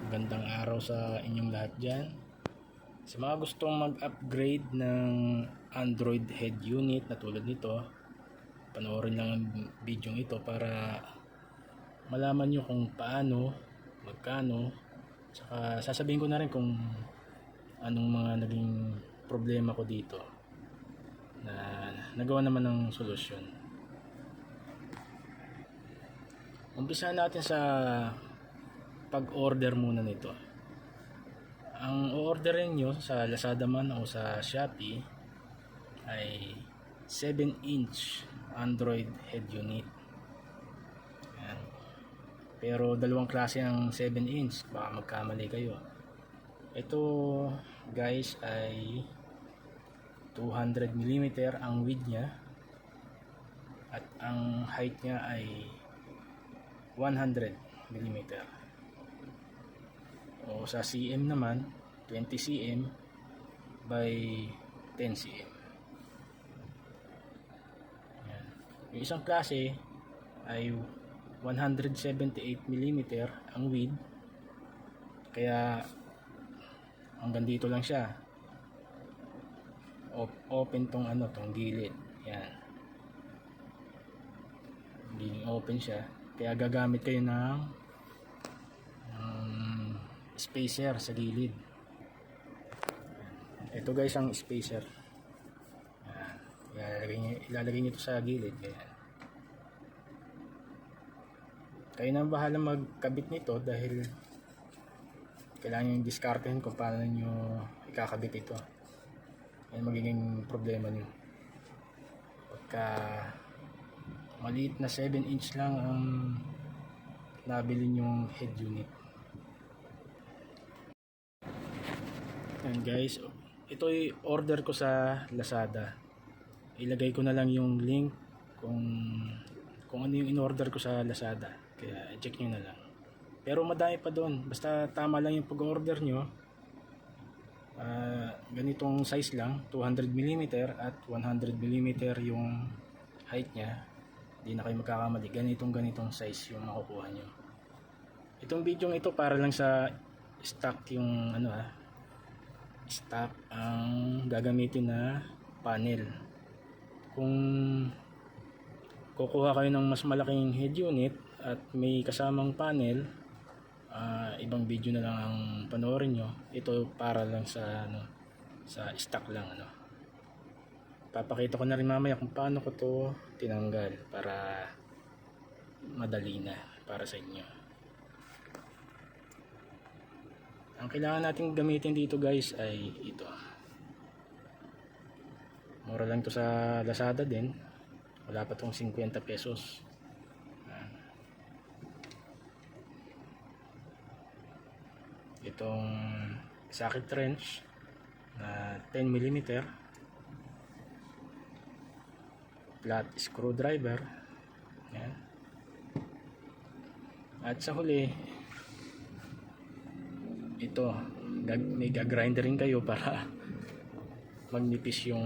Magandang araw sa inyong lahat dyan. Sa mga gustong mag-upgrade ng Android head unit na tulad nito, panoorin lang ang video ito para malaman nyo kung paano, magkano, saka sasabihin ko na rin kung anong mga naging problema ko dito na nagawa naman ng solusyon. Umpisa natin sa pag-order muna nito. Ang o-orderin nyo sa Lazada man o sa Shopee ay 7-inch Android head unit. Ayan. Pero dalawang klase ang 7-inch, baka magkamali kayo. Ito guys ay 200mm ang width nya at ang height nya ay 100mm. O sa cm naman 20 cm by 10 cm. Ayan. Yung isang klase ay 178mm ang width, kaya hanggang dito lang siya, open tong tong gilid. Yan, hindi open siya, kaya gagamit kayo ng spacer sa gilid. Ito guys ang spacer. Ilalagay nyo ito sa gilid. Ayan. Kayo na bahala magkabit nito dahil kailangan nyo diskartehin kung paano nyo ikakabit ito. Yan magiging problema nyo pagka maliit na 7-inch lang ang nabili nyong head unit. Yan guys, ito ay order ko sa Lazada. Ilagay ko na lang yung link kung ano yung in-order ko sa Lazada, kaya check nyo na lang. Pero madami pa doon, basta tama lang yung pag-order nyo. Ganitong size lang, 200mm at 100mm yung height nya. Hindi na kayo magkakamali, ganitong size yung makukuha nyo. Itong video ito para lang sa stock yung stock ang gagamitin na panel. Kung kukuha kayo ng mas malaking head unit at may kasamang panel, ibang video na lang ang panoorin nyo. Ito para lang sa sa stock lang. Papakita ko na rin mamaya kung paano ko to tinanggal para madali na para sa inyo. Ang kailangan natin gamitin dito guys ay ito. Mura lang to sa Lazada din. Wala pa tong 50 pesos. Itong socket wrench na 10mm, flat screwdriver. Yan. At sa huli, ito, may gagrinderin kayo para magnipis yung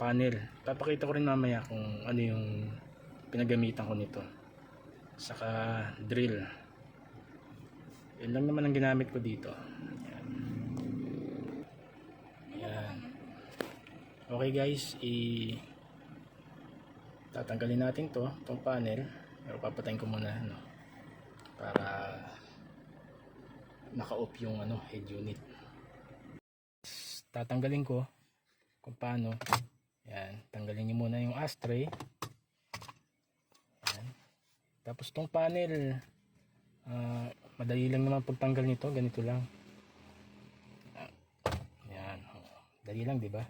panel. Papakita ko rin mamaya kung ano yung pinagamitan ko nito. Saka drill. Yan lang naman ang ginamit ko dito. Yan. Yan. Okay guys, tatanggalin natin itong panel. Pero papatayin ko muna para naka-off yung head unit. Tatanggalin ko kung paano. Yan, tanggalin niyo muna yung ashtray. Yan. Tapos tong panel, madali lang naman pagtanggal nito, ganito lang. Yan, dali lang, 'di ba?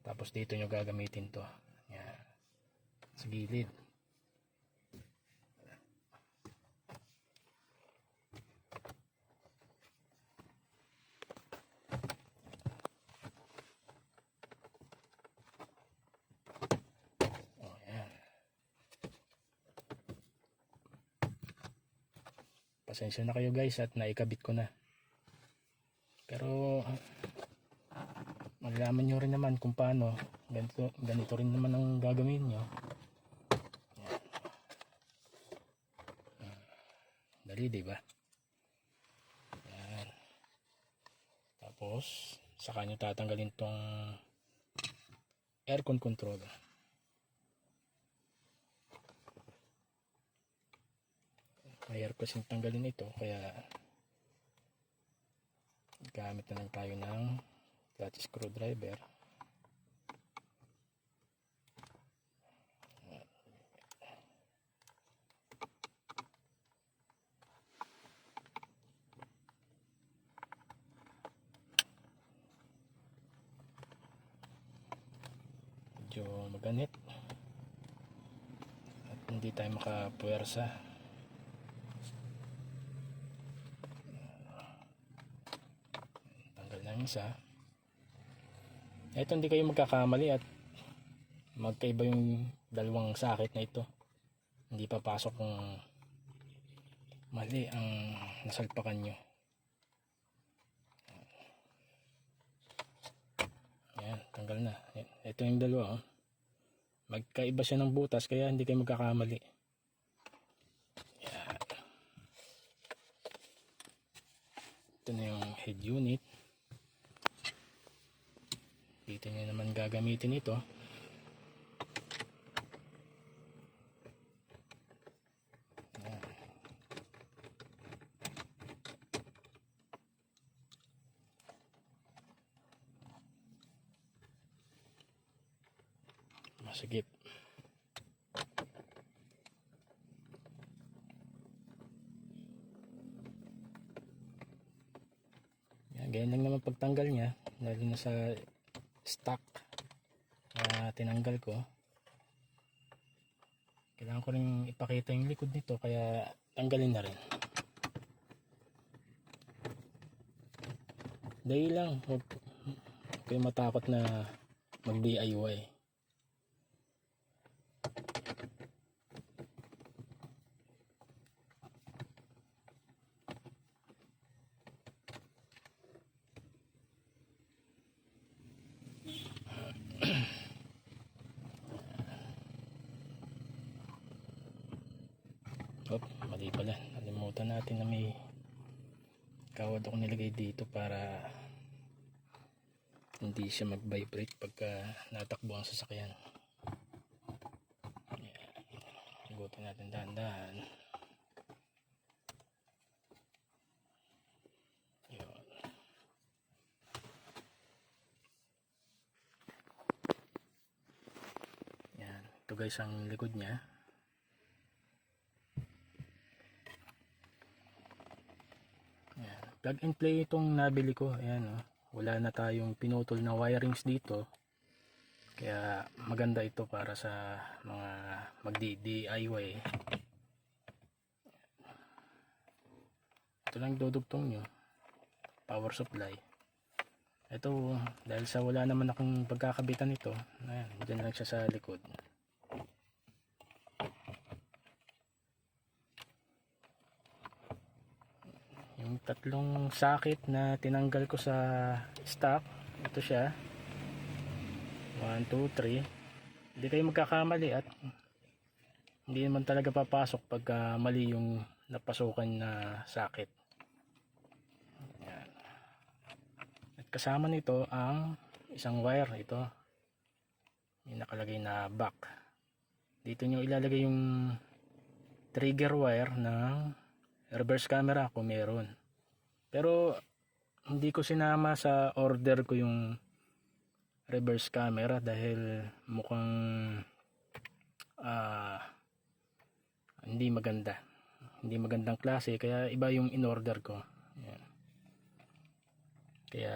Tapos dito nyo gagamitin to. Yan. Sa gilid. Pasensya na kayo guys at naikabit ko na. Pero malalaman nyo rin naman kung paano. Ganito rin naman ang gagawin nyo. Dali, di ba? Yan. Tapos, saka nyo tatanggalin tong aircon control. Mahirap kasing tanggalin ito, kaya gamit na lang tayo ng flat screwdriver. Medyo maganit at hindi tayo makapuwersa. Tanggal na isa. Ito hindi kayo magkakamali at magkaiba yung dalawang sakit na ito. Hindi papasok kung mali ang nasalpakan nyo. Ayan, tanggal na. Ayan, ito yung dalawa. Oh. Magkaiba siya ng butas kaya hindi kayo magkakamali. Ayan. Ito na yung head unit. Dito nyo naman gagamitin ito. Ayan. Masigip. Yan, ganyan lang naman pagtanggal niya, lalo na sa stock na tinanggal ko. Kailangan ko rin ipakita yung likod nito, kaya tanggalin na rin. Dahil lang, huwag kayo matakot na mag DIY. Oh, mali pala. Nalimutan natin na may kawad ako nilagay dito para hindi siya mag-vibrate pagka natakbo ang sasakyan. Igutin natin dahan-dahan. Yun. Yan. Ito guys ang likod niya. Yan. Plug and play itong nabili ko. Ayan, oh. Wala na tayong pinutol na wirings dito. Kaya maganda ito para sa mga mag-DIY. Ito lang dudugtong nyo. Power supply. Ito dahil sa wala naman akong pagkakabitan ito. Ayan, dyan lang siya sa likod. Yung tatlong sakit na tinanggal ko sa stock, ito siya. 1, 2, 3. Hindi kayo magkakamali at hindi naman talaga papasok pagka mali yung napasukan na sakit. Ayan. At kasama nito ang isang wire. Ito yung nakalagay na back. Dito nyo ilalagay yung trigger wire ng reverse camera kung meron. Pero hindi ko sinama sa order ko yung reverse camera dahil mukhang hindi magandang klase, kaya iba yung in order ko. Ayan. Kaya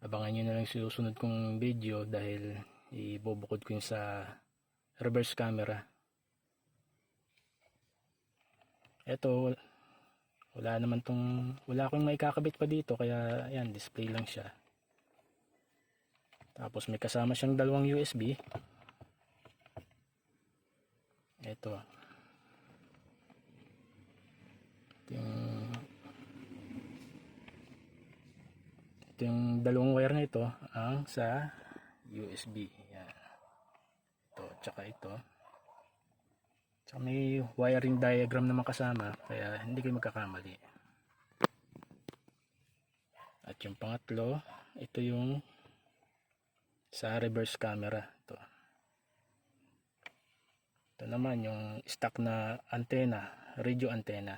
abangan nyo na lang susunod kong video dahil ibubukod ko yung sa reverse camera. Eto, wala akong maikakabit pa dito, kaya ayan, display lang siya. Tapos may kasama siyang dalawang USB. Ito yung dalawang wire na ito ang sa USB. Yan. Ito, tsaka So may wiring diagram naman kasama, kaya hindi kayo magkakamali. At yung pangatlo, ito yung sa reverse camera. Ito naman yung stock na antenna, radio antenna.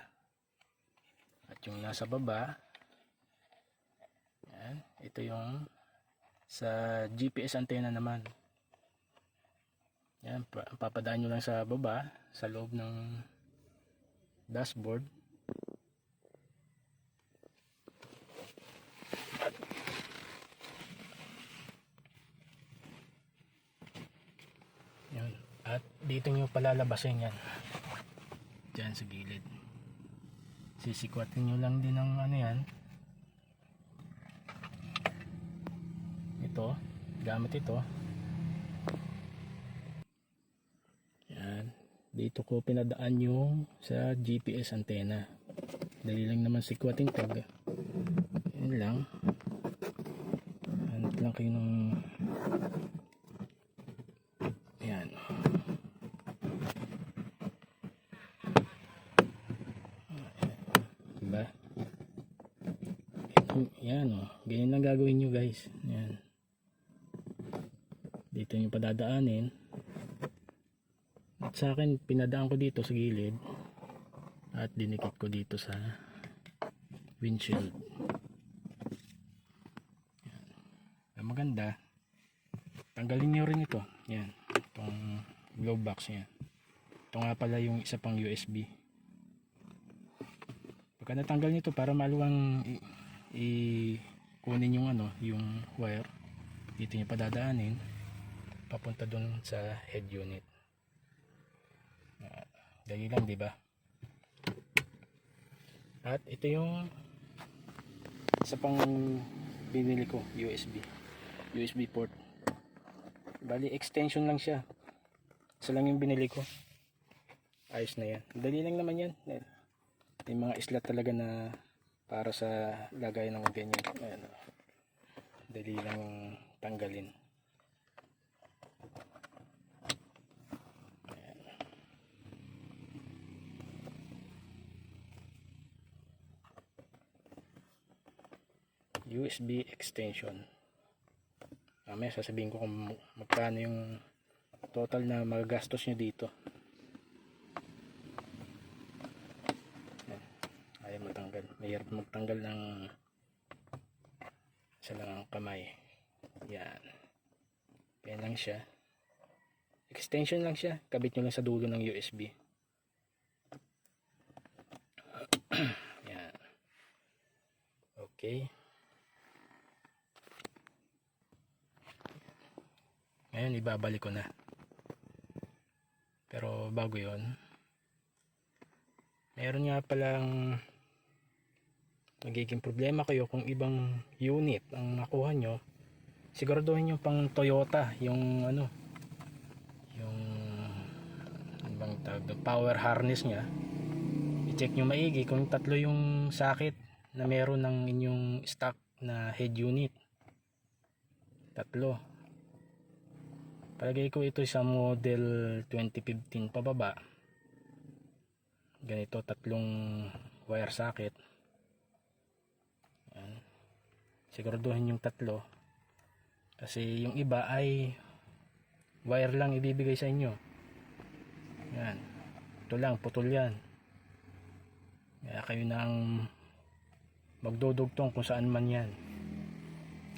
At yung nasa baba, yan, ito yung sa GPS antenna naman. Yan, papadaan nyo lang sa baba, sa loob ng dashboard. Yan. At dito nyo palalabasin yan. Diyan sa gilid. Sisikwatin nyo lang din ng ano yan. Ito, gamit ito. Dito ko pinadaan yung sa GPS antenna. Dali lang naman sikwatin to. Yan lang. Hanap lang kayo ng yan. Diba? Yan o. Ganyan lang gagawin nyo guys. Yan. Dito yung padadaanin. At sa akin, pinadaan ko dito sa gilid at dinikit ko dito sa windshield. Yan. Maganda. Tanggalin nyo rin ito. Yan. Itong glove box yan. Ito nga pala yung isa pang USB. Pagka natanggal nyo ito, para maluwang kunin yung ano, yung wire. Dito nyo padadaanin. Papunta dun sa head unit. Dali lang, di ba? At ito yung isa pang binili ko, USB port. Bali extension lang siya. Isa lang yung binili ko. Ayos na yan. Dali lang naman yan. May mga slot talaga na para sa lagay ng ganyan. Ayan. Dali lang tanggalin. USB extension. Mamaya sasabihin ko kung magkano yung total na magagastos nyo dito. Ayaw matanggal. Mahirap magtanggal ng isa lang ang kamay. Yan. Yan lang siya. Extension lang siya. Kabit nyo lang sa dulo ng USB. Yan. Okay. Ngayon ibabalik ko na. Pero bago yon, meron nga palang magiging problema kayo kung ibang unit ang nakuha nyo. Siguraduhin nyo pang Toyota yung ano, yung ibang tawag, power harness nya. I-check nyo maigi kung tatlo yung sakit na meron ng inyong stock na head unit. Tatlo. Palagay ko ito sa model 2015 pababa. Ganito, tatlong wire socket. Yan. Siguraduhin yung tatlo. Kasi yung iba ay wire lang ibibigay sa inyo. Yan. Ito lang, putol yan. Kaya kayo nang magdudugtong kung saan man yan.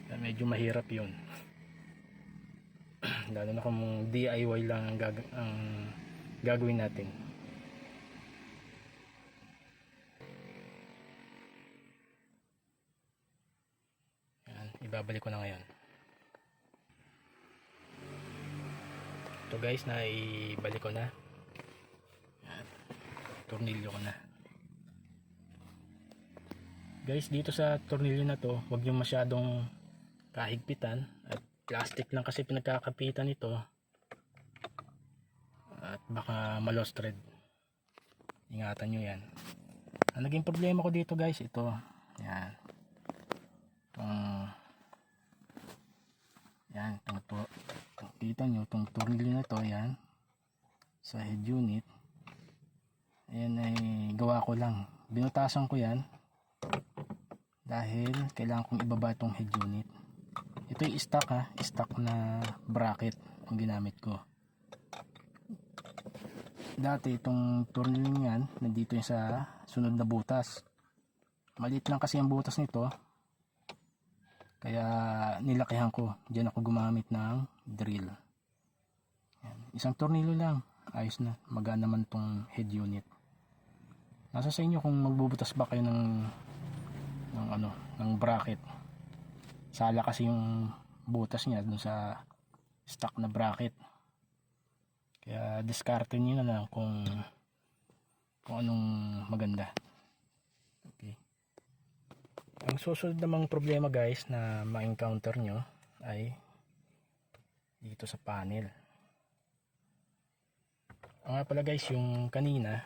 Kaya medyo mahirap yun. Lalo na kung DIY lang ang gagawin natin. Yan, ibabalik ko na ngayon. Ito guys, naibalik ko na. Yan, tornilyo ko na. Guys, dito sa tornilyo na to, huwag nyo masyadong kahigpitan. At plastic lang kasi pinagkakapitan ito. At baka ma-lost thread. Ingatan nyo yan. Ang naging problema ko dito guys, ito. Yan. Yan. Kita nyo, itong tornilyo na to, yan. Sa head unit. Ayan ay gawa ko lang. Binutasan ko yan dahil kailangan kong ibaba itong head unit. Ito yung stock ha, stock na bracket ang ginamit ko. Dati itong turniling yan, nandito yung sa sunod na butas. Maliit lang kasi ang butas nito, kaya nilakihan ko. Diyan ako gumamit ng drill. Yan. Isang tornilyo lang, ayos na, magaan naman itong head unit. Nasa sa inyo kung magbubutas ba kayo ng bracket. Sala kasi yung butas niya dun sa stock na bracket. Kaya diskarte niyo na lang kung anong maganda. Okay. Ang susunod namang problema guys na ma-encounter nyo ay dito sa panel. Nga pala guys, yung kanina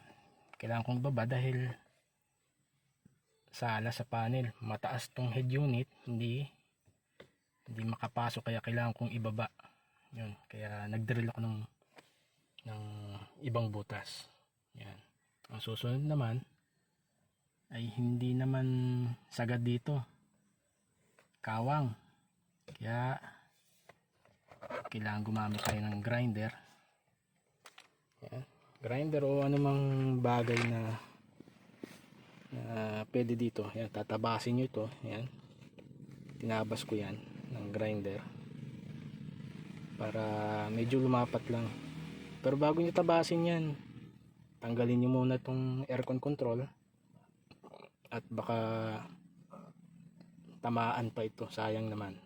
kailangan kong ibaba dahil sala sa panel, mataas tong head unit, hindi makapasok, kaya kailangan kong ibaba yun, kaya nagdrill ako ng ibang butas. Yan. Ang susunod naman ay hindi naman sagad dito, kawang, kaya kailangan gumamit tayo ng grinder. Yan. Grinder o anumang bagay na pwede dito. Yan, tatabasin nyo ito. Yan. Tinabas ko yan ng grinder para medyo lumapat lang. Pero bago nyo tabasin yan, tanggalin nyo muna itong aircon control at baka tamaan pa ito. Sayang naman.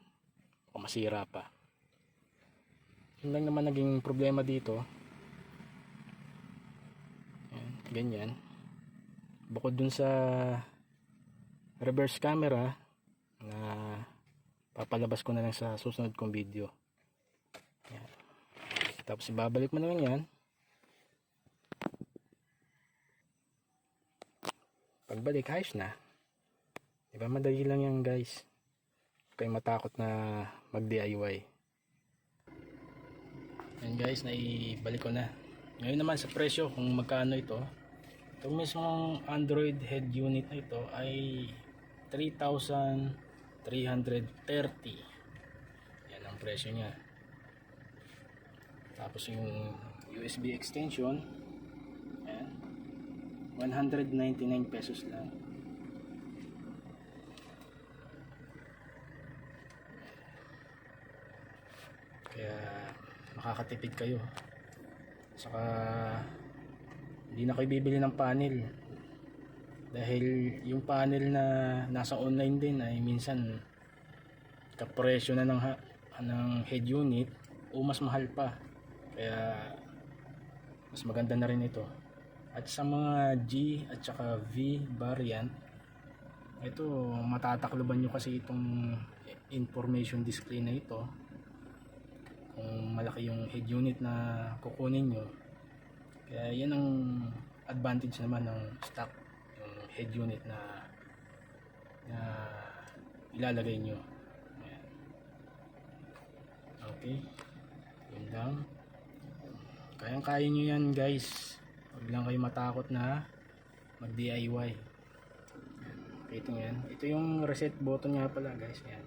O masira pa. Yun lang naman naging problema dito. Ganyan. Bukod dun sa reverse camera na papalabas ko na lang sa susunod kong video. Yan. Tapos ibabalik mo na lang yan. Pagbalik, ayos na. Diba, madali lang yan guys. Huwag kayong matakot na mag DIY. Yan guys, naibalik ko na. Ngayon naman sa presyo, kung magkano ito. Itong mismong Android head unit na ito ay 3,330. Yan ang presyo niya. Tapos yung USB extension, yan, 199 pesos lang. Kaya makakatipid kayo. Saka hindi na kayo bibili ng panel dahil yung panel na nasa online din ay minsan kapresyo na ng head unit o mas mahal pa, kaya mas maganda na rin ito. At sa mga G at saka V variant, ito matatakloban nyo kasi itong information display na ito kung malaki yung head unit na kukunin nyo. Kaya yan ang advantage naman ng stock, yung head unit na ilalagay nyo. Ayan. Okay, yun lang. Kayang-kaya nyo yan guys, huwag lang kayo matakot na mag DIY. Ito yung reset button nga pala guys. Ayan.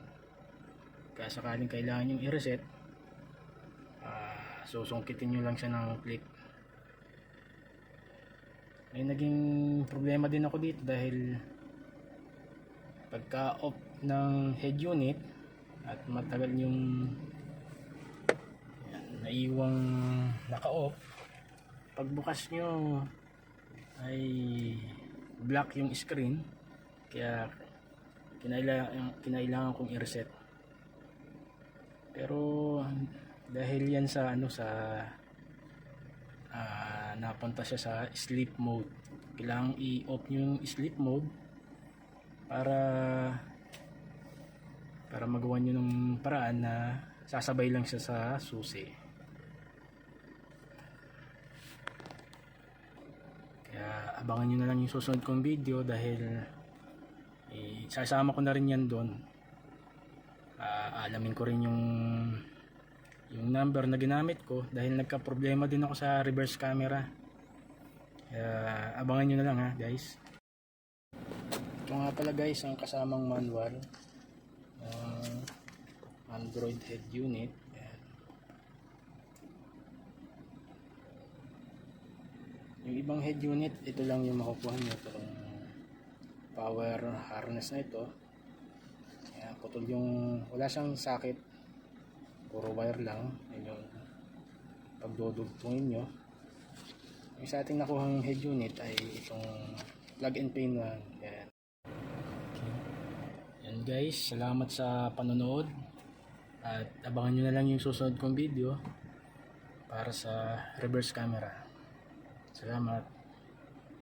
Kaya sakaling kailangan nyo i-reset, susungkitin nyo lang siya ng clip. May naging problema din ako dito dahil pagka off ng head unit at matagal yung naiwang naka-off, pagbukas nyo ay black yung screen, kaya kinailangan kong i-reset. Pero dahil yan sa napunta siya sa sleep mode, kailangan i-off yung sleep mode para magawa nyo ng paraan na sasabay lang siya sa susi. Kaya abangan nyo na lang yung susunod kong video dahil sasama ko na rin yan doon. Alamin ko rin yung number na ginamit ko dahil nagka-problema din ako sa reverse camera. Kaya abangan nyo na lang ha guys. Ito nga pala guys ang kasamang manual ng Android head unit. Ayan. Yung ibang head unit, ito lang yung makukuha nyo, itong power harness na ito. Ayan, putol yung, wala siyang socket, puro wire lang. Ayan yung pagdudugtungin nyo. Yung sa ating nakuhang head unit ay itong plug and play na. Ayan. Okay. Yan guys, salamat sa panonood. At abangan nyo na lang yung susunod kong video para sa reverse camera. Salamat.